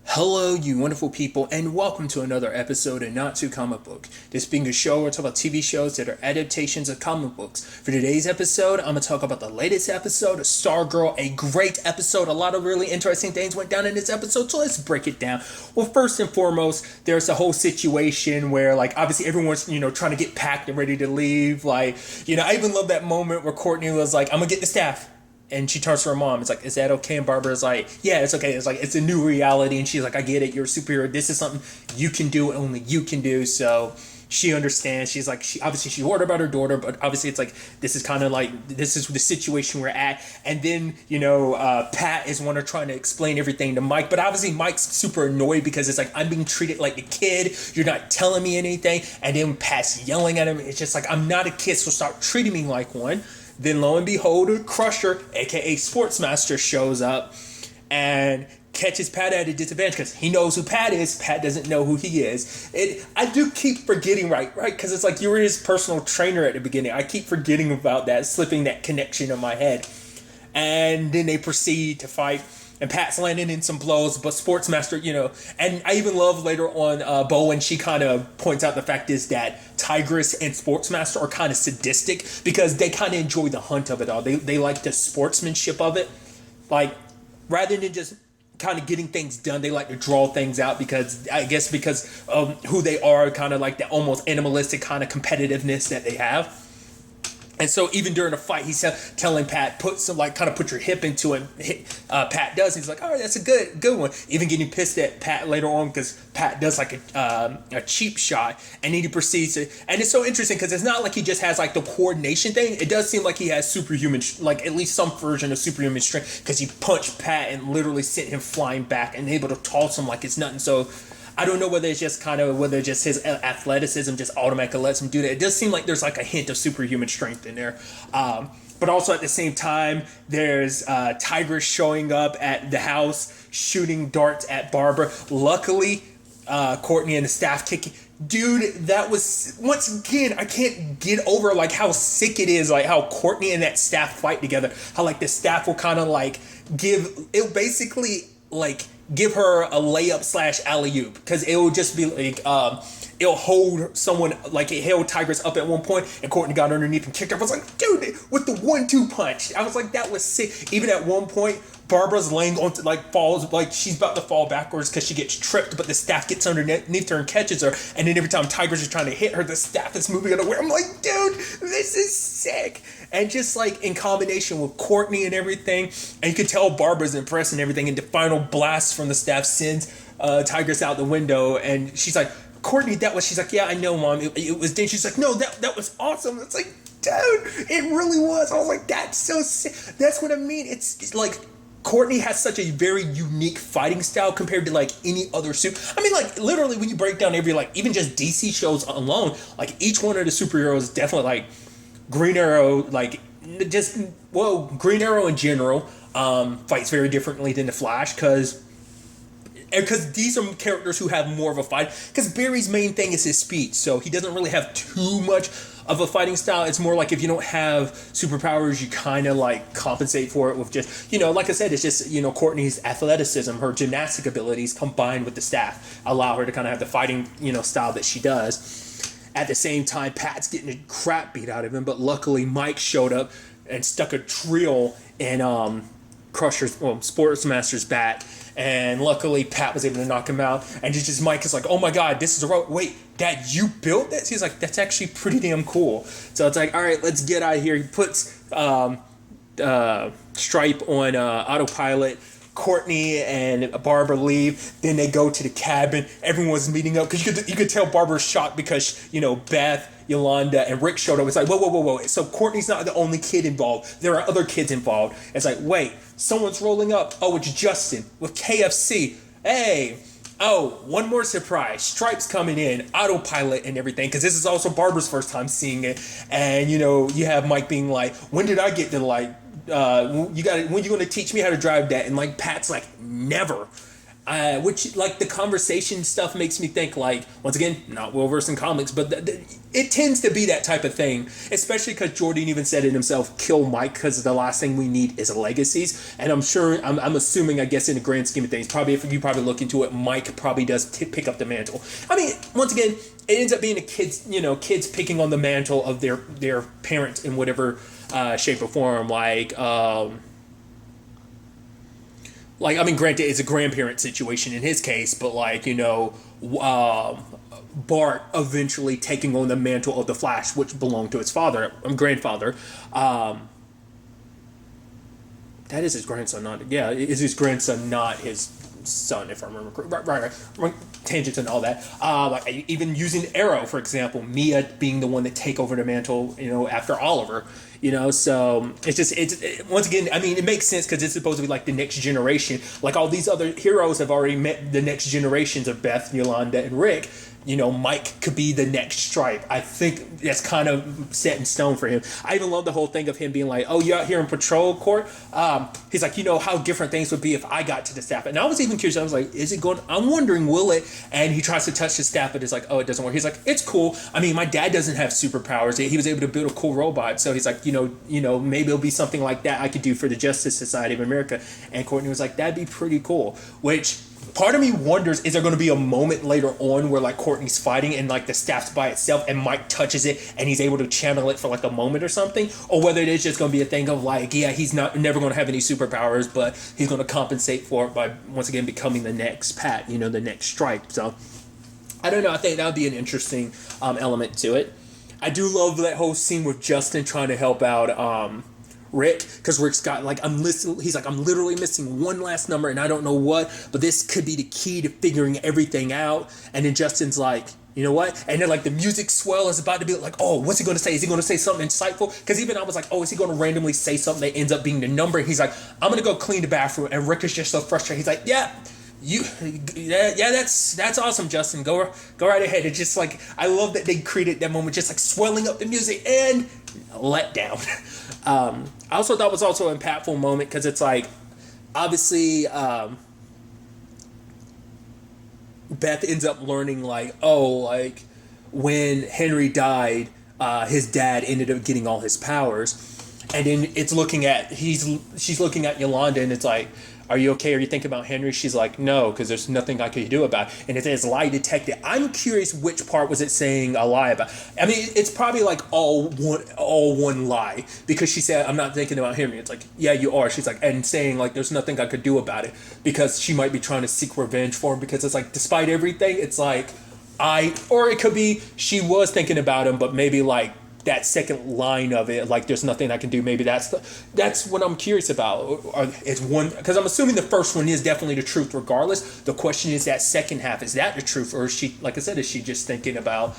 Hello, you wonderful people, and welcome to another episode of Not Too Comic Book. This being a show where I talk about TV shows that are adaptations of comic books. For today's episode, I'm going to talk about the latest episode of Stargirl, a great episode. A lot of really interesting things went down in this episode, so let's break it down. Well, first and foremost, there's a whole situation where, obviously everyone's, trying to get packed and ready to leave. I even love that moment where Courtney was like, I'm going to get the staff. And she turns to her mom. It's like, is that okay? And Barbara's like, yeah, it's okay. It's like, it's a new reality. And she's like, I get it. You're a superhero. This is something you can do. Only you can do. So she understands. She's like, she worried about her daughter, but obviously it's like, this is kind of like, this is the situation we're at. And then, Pat is one of trying to explain everything to Mike. But obviously Mike's super annoyed because it's like, I'm being treated like a kid. You're not telling me anything. And then Pat's yelling at him. It's just like, I'm not a kid, so stop treating me like one. Then lo and behold, Crusher, aka Sportsmaster, shows up and catches Pat at a disadvantage because he knows who Pat is. Pat doesn't know who he is. I do keep forgetting, right? Because it's like you were his personal trainer at the beginning. I keep forgetting about that, slipping that connection in my head. And then they proceed to fight. And Pat's landing in some blows, but Sportsmaster, and I even love later on Bowen, she kind of points out the fact is that Tigress and Sportsmaster are kind of sadistic because they kind of enjoy the hunt of it all. They like the sportsmanship of it. Like, rather than just kind of getting things done, they like to draw things out because of who they are, kind of like the almost animalistic kind of competitiveness that they have. And so even during a fight, he's telling Pat, put your hip into it. Pat does. He's like, all right, that's a good one. Even getting pissed at Pat later on because Pat does like a cheap shot. And then he proceeds to, and it's so interesting because it's not like he just has like the coordination thing. It does seem like he has superhuman, like at least some version of superhuman strength because he punched Pat and literally sent him flying back and able to toss him like it's nothing. So I don't know whether it's just his athleticism just automatically lets him do that. It does seem like there's like a hint of superhuman strength in there. But also at the same time, there's Tigress showing up at the house, shooting darts at Barbara. Luckily, Courtney and the staff kicking. Dude, that was, once again, I can't get over like how sick it is, like how Courtney and that staff fight together. How like the staff will kind of like give her a layup / alley-oop because it will just be like it'll hold someone, like it held Tigress up at one point and Courtney got underneath and kicked her. I was like, dude, with the 1-2 punch, I was like, that was sick. Even at one point Barbara's laying on falls, like she's about to fall backwards because she gets tripped, but the staff gets underneath her and catches her. And then every time Tigress is trying to hit her, the staff is moving unaware. I'm like, dude, this is sick. And just like in combination with Courtney and everything, and you could tell Barbara's impressed and everything. And the final blast from the staff sends Tigress out the window, and she's like, Courtney, she's like, yeah, I know, Mom. It was dangerous. She's like, no, that was awesome. It's like, dude, it really was. I was like, that's so sick. That's what I mean. It's like, Courtney has such a very unique fighting style compared to like any other suit. I mean, like literally when you break down every, like even just DC shows alone, like each one of the superheroes definitely, like Green Arrow, Green Arrow in general fights very differently than the Flash because these are characters who have more of a fight. Because Barry's main thing is his speed, so he doesn't really have too much of a fighting style. It's more like if you don't have superpowers, you kind of like compensate for it with just, like I said, it's just, Courtney's athleticism, her gymnastic abilities combined with the staff allow her to kind of have the fighting, style that she does. At the same time, Pat's getting the crap beat out of him, but luckily Mike showed up and stuck a drill in Sportsmaster's back. And luckily, Pat was able to knock him out. And just Mike is like, oh my God, this is a rope. Wait, Dad, you built this? He's like, that's actually pretty damn cool. So it's like, all right, let's get out of here. He puts S.T.R.I.P.E on autopilot. Courtney and Barbara leave. Then they go to the cabin. Everyone's meeting up because you could tell Barbara's shocked because Beth, Yolanda, and Rick showed up. It's like whoa. So Courtney's not the only kid involved. There are other kids involved. It's like wait, someone's rolling up. Oh, it's Justin with KFC. Hey. Oh, one more surprise. S.T.R.I.P.E's coming in, autopilot and everything, because this is also Barbara's first time seeing it. And, you have Mike being like, when did I get to, when you going to teach me how to drive that? And, Pat's like, never. Which like the conversation stuff makes me think like once again not well versed in comics, but it tends to be that type of thing, especially because Jordan even said it himself, kill Mike because the last thing we need is legacies. And I'm sure I'm assuming, I guess in the grand scheme of things, probably if you probably look into it, Mike probably does pick up the mantle. I mean, once again, it ends up being kids picking on the mantle of their parents in whatever shape or form, like, I mean, granted, it's a grandparent situation in his case, but like, Bart eventually taking on the mantle of the Flash, which belonged to his grandfather. That is his grandson, not, yeah, is his grandson, not his son, if I remember correctly. Right. Tangents and all that. Like even using Arrow, for example, Mia being the one that take over the mantle, after Oliver. So once again, I mean, it makes sense because it's supposed to be like the next generation. Like all these other heroes have already met the next generations of Beth, Yolanda, and Rick. Mike could be the next Stripe. I think that's kind of set in stone for him. I even love the whole thing of him being like, oh, you're out here in patrol court? He's like, how different things would be if I got to the staff. And I was even curious. I was like, is it going? I'm wondering, will it? And he tries to touch the staff, but it's like, oh, it doesn't work. He's like, it's cool. I mean, my dad doesn't have superpowers. He was able to build a cool robot. So he's like, maybe it'll be something like that I could do for the Justice Society of America. And Courtney was like, that'd be pretty cool. Which... part of me wonders, is there going to be a moment later on where like Courtney's fighting and like the staff's by itself and Mike touches it and he's able to channel it for like a moment or something, or whether it is just going to be a thing of like, yeah, he's never going to have any superpowers, but he's going to compensate for it by once again becoming the next Pat, the next Stripe. So I don't know. I think that would be an interesting element to it. I do love that whole scene with Justin trying to help out Rick, because Rick's got like, he's like, I'm literally missing one last number and I don't know what, but this could be the key to figuring everything out. And then Justin's like, you know what? And then like the music swell is about to be like, oh, what's he going to say? Is he going to say something insightful? Because even I was like, oh, is he going to randomly say something that ends up being the number? And he's like, I'm going to go clean the bathroom. And Rick is just so frustrated. He's like, yeah, that's awesome, Justin. Go right ahead. It's just like, I love that they created that moment, just like swelling up the music and let down. I also thought it was also an impactful moment because it's like, obviously, Beth ends up learning like, oh, like when Henry died, his dad ended up getting all his powers, and then she's looking at Yolanda and it's like, are you okay? Are you thinking about Henry? She's like, no, because there's nothing I could do about it. And it says lie detected. I'm curious which part was it saying a lie about. I mean, it's probably like all one lie, because she said, I'm not thinking about Henry. It's like, yeah, you are. She's like, and saying like, there's nothing I could do about it, because she might be trying to seek revenge for him, because it's like, despite everything, it's like, or it could be she was thinking about him, but maybe like, that second line of it, like there's nothing I can do. Maybe that's what I'm curious about. It's one, because I'm assuming the first one is definitely the truth regardless. The question is that second half, is that the truth, or is she, like I said, is she just thinking about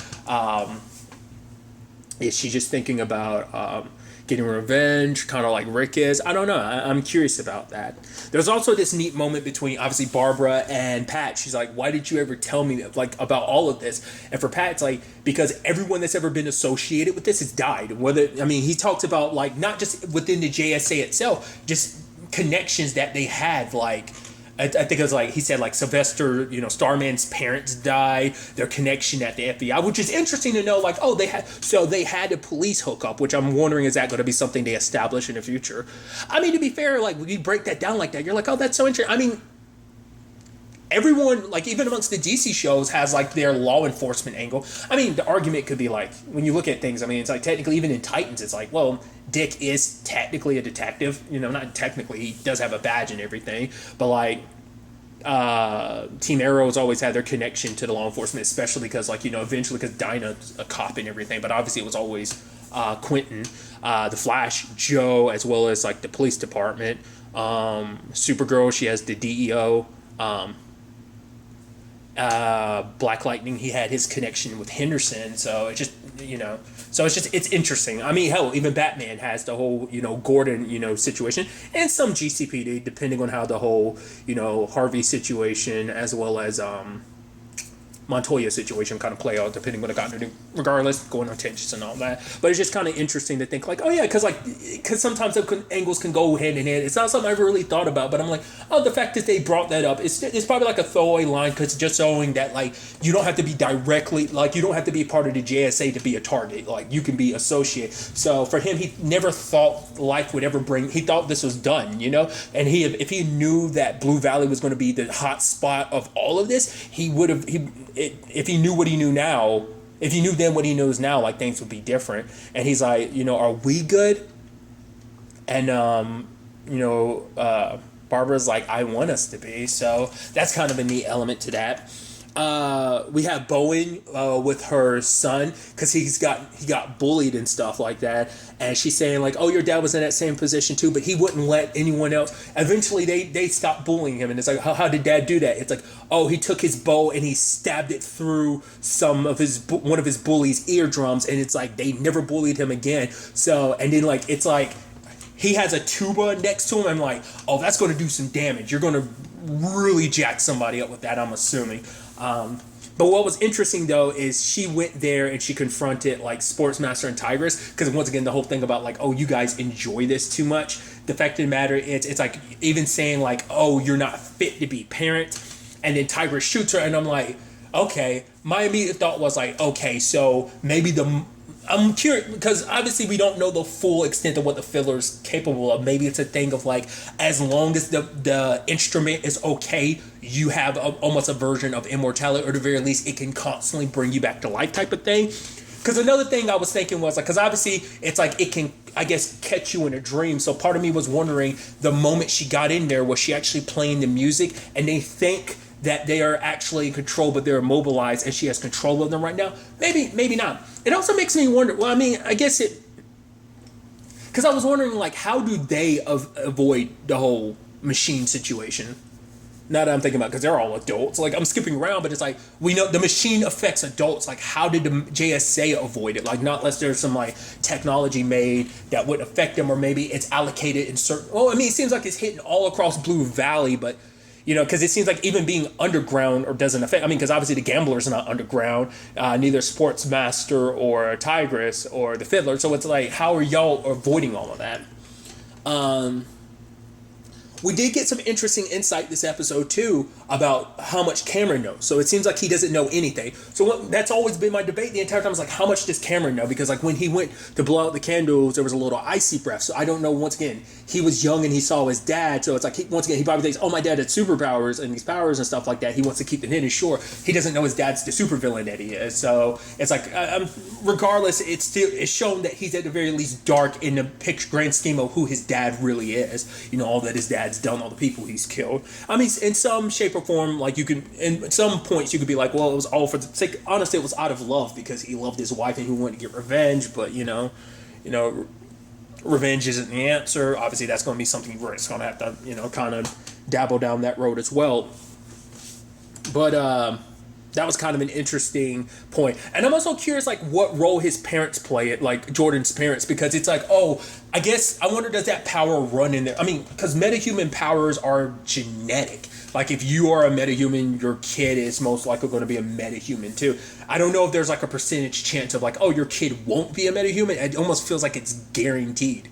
getting revenge, kind of like Rick is? I don't know. I'm curious about that. There's also this neat moment between obviously Barbara and Pat. She's like, why did you ever tell me like about all of this? And for Pat, it's like, because everyone that's ever been associated with this has died. He talks about like not just within the JSA itself, just connections that they had, like I think it was like, he said like Sylvester, Starman's parents died, their connection at the FBI, which is interesting to know, like, oh, they had a police hookup, which I'm wondering, is that going to be something they establish in the future? I mean, to be fair, like, when you break that down like that, you're like, oh, that's so interesting. I mean, everyone, like, even amongst the DC shows, has like their law enforcement angle. I mean, the argument could be like, when you look at things, I mean, it's like technically even in Titans, it's like, well, Dick is technically a detective, not technically, he does have a badge and everything, but like Team Arrow's always had their connection to the law enforcement, especially because like, eventually, because Dinah's a cop and everything, but obviously it was always Quentin, the Flash, Joe, as well as like the police department, Supergirl, she has the DEO, Black Lightning, he had his connection with Henderson, so it just, it's interesting. I mean, hell, even Batman has the whole, Gordon, situation, and some GCPD, depending on how the whole, Harvey situation, as well as Montoya situation kind of play out depending what I got to do. Regardless, going on tangents and all that, but it's just kind of interesting to think like, oh yeah, because sometimes angles can go hand in hand. It's not something I ever really thought about, but I'm like, oh, the fact that they brought that up, it's probably like a throwaway line because just showing that like you don't have to be directly like you don't have to be part of the JSA to be a target. Like you can be associated. So for him, he never thought life would ever bring. He thought this was done, and if he knew that Blue Valley was going to be the hot spot of all of this, he would have if he knew what he knew now, if he knew then what he knows now, like things would be different. And he's like, are we good? And Barbara's like, I want us to be. So that's kind of a neat element to that. We have Bowen with her son because he got bullied and stuff like that, and she's saying like, oh, your dad was in that same position too, but he wouldn't let anyone else. Eventually they stopped bullying him, and it's like, how did dad do that? It's like, oh, he took his bow and he stabbed it through one of his bullies' eardrums, and it's like they never bullied him again. So and then like it's like he has a tuba next to him. I'm like, oh, that's going to do some damage. You're going to really jack somebody up with that, I'm assuming. But what was interesting though is she went there and she confronted like Sportsmaster and Tigress because once again the whole thing about like, oh, you guys enjoy this too much. The fact of the matter is it's like even saying like, oh, you're not fit to be parent, and then Tigress shoots her, and I'm like, okay. My immediate thought was like, okay, so maybe I'm curious because obviously we don't know the full extent of what the filler's capable of. Maybe it's a thing of like, as long as the instrument is okay, you have almost a version of immortality, or at the very least, it can constantly bring you back to life type of thing. Because another thing I was thinking was like, because obviously it's like it can, I guess, catch you in a dream. So part of me was wondering the moment she got in there, was she actually playing the music and they think that they are actually in control, but they're immobilized and she has control of them right now? Maybe not. It also makes me wonder, well, I mean, I guess because I was wondering, like, how do they avoid the whole machine situation? Now that I'm thinking about it, because they're all adults. Like, I'm skipping around, but it's like, we know the machine affects adults. Like, how did the JSA avoid it? Like, not unless there's some, like, technology made that would affect them, or maybe it's allocated in certain... Well, I mean, it seems like it's hitting all across Blue Valley, but... because it seems like even being underground or doesn't affect... I mean, because obviously the Gambler's not underground. Neither Sportsmaster or Tigress or the Fiddler. So it's like, how are y'all avoiding all of that? We did get some interesting insight this episode, too, about how much Cameron knows. So it seems like he doesn't know anything. So that's always been my debate the entire time. Is like, how much does Cameron know? Because like when he went to blow out the candles, there was a little icy breath. So I don't know, once again, he was young and he saw his dad. So it's like, once again, he probably thinks, oh, my dad had superpowers and these powers and stuff like that. He wants to keep it hidden. Sure, he doesn't know his dad's the supervillain that he is. So it's like, regardless, it's shown that he's at the very least dark in the grand scheme of who his dad really is. All that his dad's done, all the people he's killed. I mean, in some shape or form, like you can, in some points you could be like, well, it was all for the sake. Honestly, it was out of love because he loved his wife and he wanted to get revenge. But revenge isn't the answer. Obviously, that's going to be something where it's going to have to, kind of dabble down that road as well. But that was kind of an interesting point. And I'm also curious, like, what role his parents play it, like Jordan's parents, because it's like, oh, I guess, I wonder, does that power run in there? I mean, because metahuman powers are genetic. Like, if you are a metahuman, your kid is most likely going to be a metahuman, too. I don't know if there's, like, a percentage chance of, like, oh, your kid won't be a metahuman. It almost feels like it's guaranteed.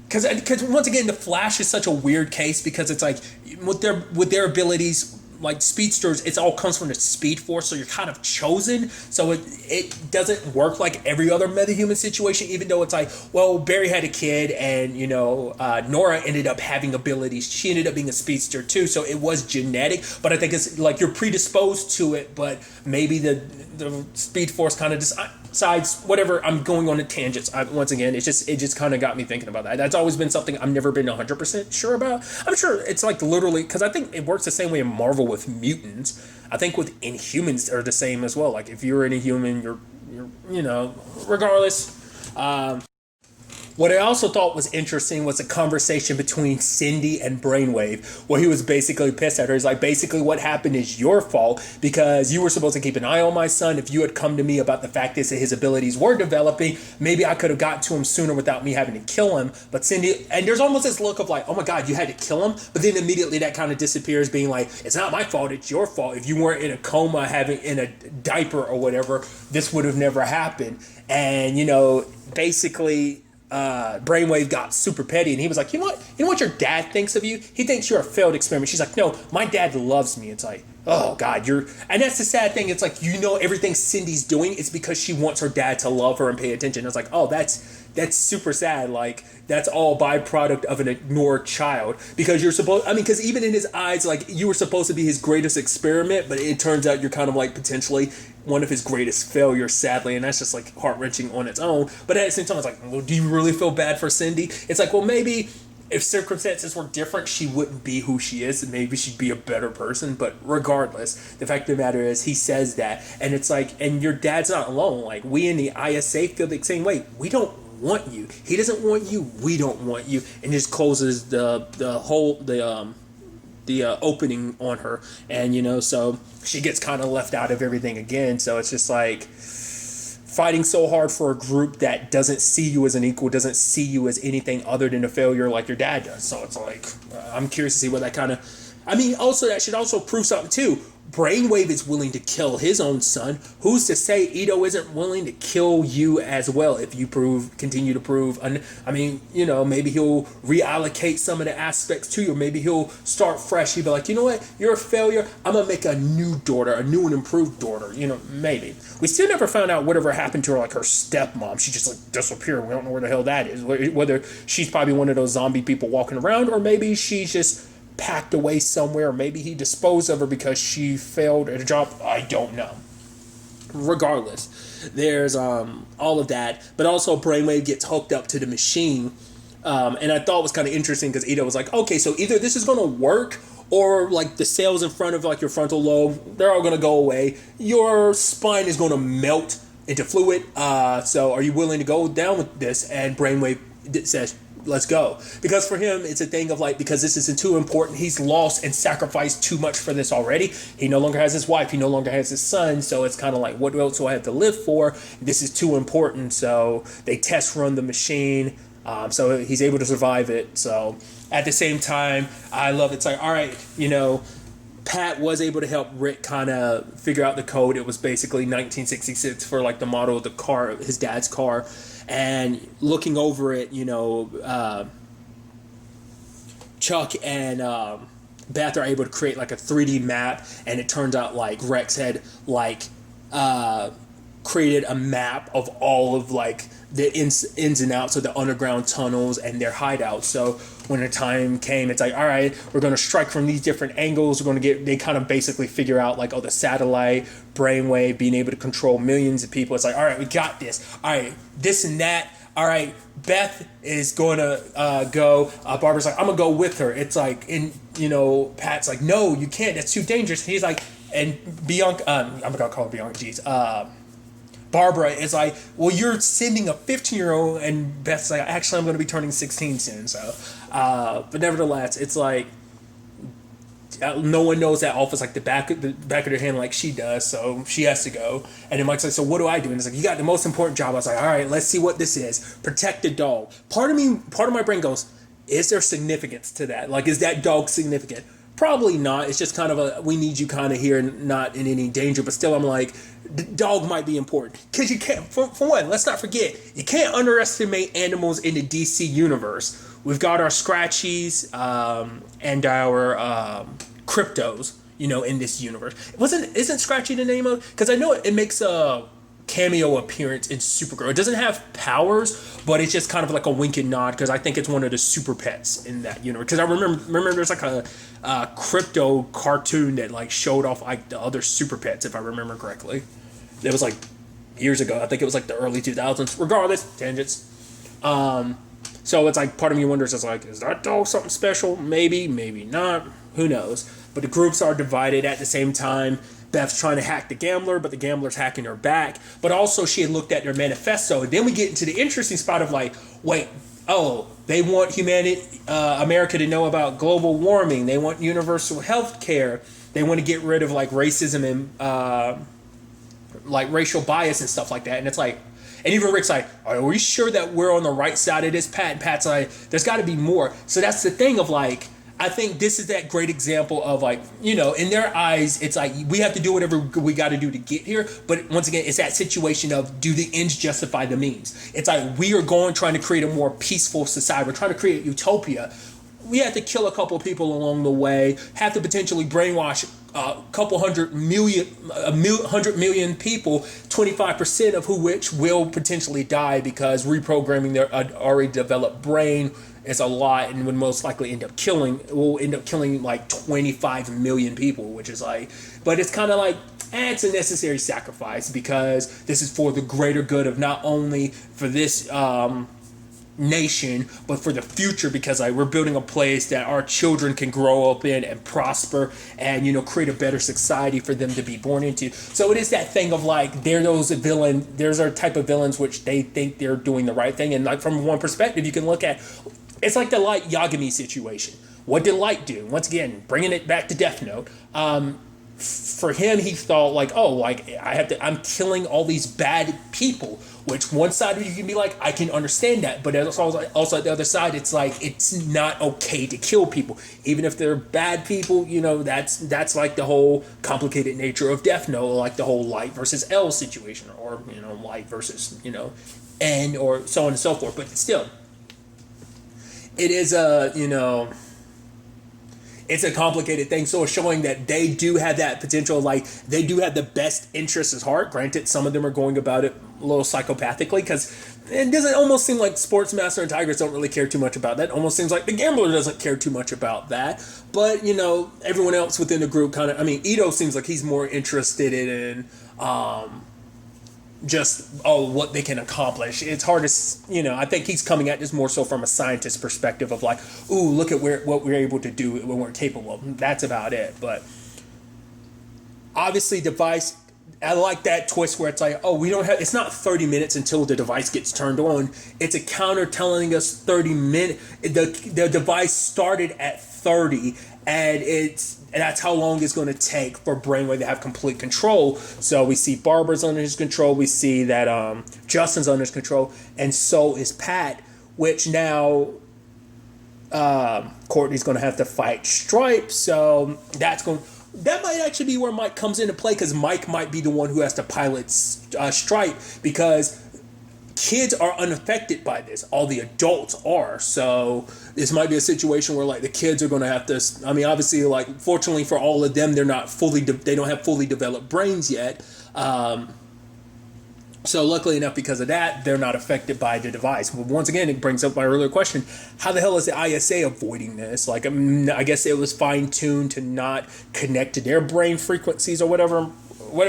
Because once again, the Flash is such a weird case because it's like, with their abilities... like speedsters, it's all comes from the Speed Force, so you're kind of chosen. So it doesn't work like every other metahuman situation, even though it's like, well, Barry had a kid and, Nora ended up having abilities. She ended up being a speedster too, so it was genetic. But I think it's like you're predisposed to it, but maybe the Speed Force kind of decides, whatever. I'm going on a tangents. Once again, it just kind of got me thinking about that. That's always been something I've never been 100% sure about. I'm sure it's like literally, because I think it works the same way in Marvel with mutants. I think with Inhumans are the same as well. Like if you're an Inhuman, you're regardless. What I also thought was interesting was a conversation between Cindy and Brainwave, where he was basically pissed at her. He's like, basically, what happened is your fault because you were supposed to keep an eye on my son. If you had come to me about the fact is that his abilities were developing, maybe I could have gotten to him sooner without me having to kill him. But Cindy, and there's almost this look of like, oh my God, you had to kill him. But then immediately that kind of disappears, being like, it's not my fault, it's your fault. If you weren't in a coma, having in a diaper or whatever, this would have never happened. And, basically, Brainwave got super petty, and he was like, you know what your dad thinks of you? He thinks you're a failed experiment. She's like, no, my dad loves me. It's like, oh God, and that's the sad thing. It's like, everything Cindy's doing is because she wants her dad to love her and pay attention. It's like, oh, that's super sad. Like, that's all byproduct of an ignored child, because because even in his eyes, like, you were supposed to be his greatest experiment, but it turns out you're kind of like potentially one of his greatest failures, sadly, and that's just like heart-wrenching on its own. But at the same time, it's like, well, do you really feel bad for Cindy? It's like, well, maybe if circumstances were different, she wouldn't be who she is, and maybe she'd be a better person. But regardless, the fact of the matter is, he says that, and it's like, and your dad's not alone. Like, we in the ISA feel the same way. We don't want you. He doesn't want you. We don't want you. And just closes the opening on her, and so she gets kind of left out of everything again. So it's just like fighting so hard for a group that doesn't see you as an equal, doesn't see you as anything other than a failure like your dad does. So it's like, I'm curious to see what that kind of, also that should also prove something too. Brainwave is willing to kill his own son. Who's to say Ito isn't willing to kill you as well if you continue to prove? Maybe he'll reallocate some of the aspects to you. Or maybe he'll start fresh. He'll be like, you know what? You're a failure. I'm going to make a new daughter, a new and improved daughter. Maybe. We still never found out whatever happened to her, like her stepmom. She just like disappeared. We don't know where the hell that is. Whether she's probably one of those zombie people walking around, or maybe she's just packed away somewhere, or maybe he disposed of her because she failed at a job. I don't know. Regardless, there's all of that, but also Brainwave gets hooked up to the machine, and I thought it was kind of interesting because Ito was like, okay, so either this is going to work, or like the cells in front of like your frontal lobe, they're all going to go away. Your spine is going to melt into fluid. So are you willing to go down with this? And Brainwave says, let's go. Because for him, it's a thing of like, because this isn't too important, he's lost and sacrificed too much for this already. He no longer has his wife. He no longer has his son. So it's kind of like, what else do I have to live for? This is too important. So they test run the machine. So he's able to survive it. So at the same time, I love it's like, all right, Pat was able to help Rick kind of figure out the code. It was basically 1966 for like the model of the car, his dad's car. And looking over it, Chuck and Beth are able to create like a 3D map, and it turns out like Rex had created a map of all of like the ins and outs of the underground tunnels and their hideouts. So when the time came, it's like, all right, we're going to strike from these different angles. They kind of basically figure out like, the satellite, Brainwave, being able to control millions of people. It's like, all right, we got this. All right, this and that. All right, Beth is going to go. Barbara's like, I'm going to go with her. It's like, Pat's like, no, you can't. That's too dangerous. And he's like, and Bianca, I'm going to call her Bianca, Barbara is like, well, you're sending a 15-year-old, and Beth's like, actually, I'm going to be turning 16 soon. So, but nevertheless, it's like, no one knows that off is like the back of their hand like she does, so she has to go. And then Mike's like, so what do I do? And it's like, you got the most important job. I was like, all right, let's see what this is. Protect the dog. Part of my brain goes, is there significance to that? Like, is that dog significant? Probably not. It's just kind of we need you kind of here, not in any danger. But still, I'm like, the dog might be important. Because you can't, for one, let's not forget, you can't underestimate animals in the DC universe. We've got our Scratchies and our Cryptos, in this universe. Isn't Scratchy the name of? Because I know it makes a cameo appearance in Supergirl. It doesn't have powers, but it's just kind of like a wink and nod, because I think it's one of the super pets in that universe. Because I remember there's like a Crypto cartoon that like showed off like the other super pets, if I remember correctly. It was like years ago. I think it was like the early 2000s. Regardless, tangents. So it's like part of me wonders, it's like, is that dog something special? Maybe, maybe not. Who knows? but the groups are divided at the same time. Beth's trying to hack the gambler, but the gambler's hacking her back. But also she had looked at their manifesto. And then we get into the interesting spot of like, wait, they want America to know about global warming. They want universal health care. They want to get rid of like racism and like racial bias and stuff like that. And it's like, and even Rick's like, are we sure that we're on the right side of this, Pat? And Pat's like, there's got to be more. So that's the thing of like, I think this is that great example of like, in their eyes, it's like we have to do whatever we got to do to get here. But once again, it's that situation of do the ends justify the means? It's like we are trying to create a more peaceful society. We're trying to create utopia. We have to kill a couple of people along the way, have to potentially brainwash a couple 100 million people, 25% of which will potentially die because reprogramming their already developed brain is a lot and will most likely end up killing like 25 million people, which is like, but it's kind of like, it's a necessary sacrifice because this is for the greater good of not only for this nation but for the future, because like we're building a place that our children can grow up in and prosper and create a better society for them to be born into. So it is that thing of like there's a type of villains which they think they're doing the right thing, and like from one perspective you can look at, it's like the Light Yagami situation. What did Light do? Once again, bringing it back to Death Note. For him, he thought like, I'm killing all these bad people. Which one side you can be like, I can understand that, but also at the other side, it's like it's not okay to kill people, even if they're bad people. That's like the whole complicated nature of Death Note, like the whole Light versus L situation, or Light versus N, or so on and so forth. But still. It is it's a complicated thing. So it's showing that they do have that potential, like they do have the best interests at heart. Granted, some of them are going about it a little psychopathically, because it doesn't almost seem like Sportsmaster and Tigers don't really care too much about that. It almost seems like the Gambler doesn't care too much about that. But, everyone else within the group Ito seems like he's more interested in what they can accomplish. It's hard to, I think he's coming at this more so from a scientist perspective of like, ooh, look at what we're able to do when we're capable of. That's about it. But obviously device, I like that twist where it's like, it's not 30 minutes until the device gets turned on. It's a counter telling us 30 minutes. The device started at 30, and that's how long it's going to take for Brainwave to have complete control. So we see Barbara's under his control. We see that Justin's under his control, and so is Pat. Which now Courtney's going to have to fight S.T.R.I.P.E. So that might actually be where Mike comes into play, because Mike might be the one who has to pilot S.T.R.I.P.E. because kids are unaffected by this. All the adults are. So this might be a situation where like the kids are going to have to, obviously, like fortunately for all of them, they don't have fully developed brains yet. So luckily enough, because of that, they're not affected by the device. But once again, it brings up my earlier question: how the hell is the ISA avoiding this? Like, I guess it was fine tuned to not connect to their brain frequencies or whatever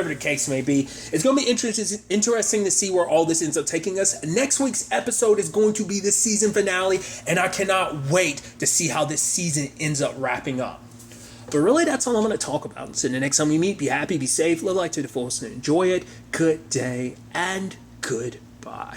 the case may be. It's going to be interesting to see where all this ends up taking us. Next week's episode is going to be the season finale, and I cannot wait to see how this season ends up wrapping up. But really, that's all I'm going to talk about. So the next time we meet, be happy, be safe, live life to the fullest, and enjoy it. Good day, and goodbye.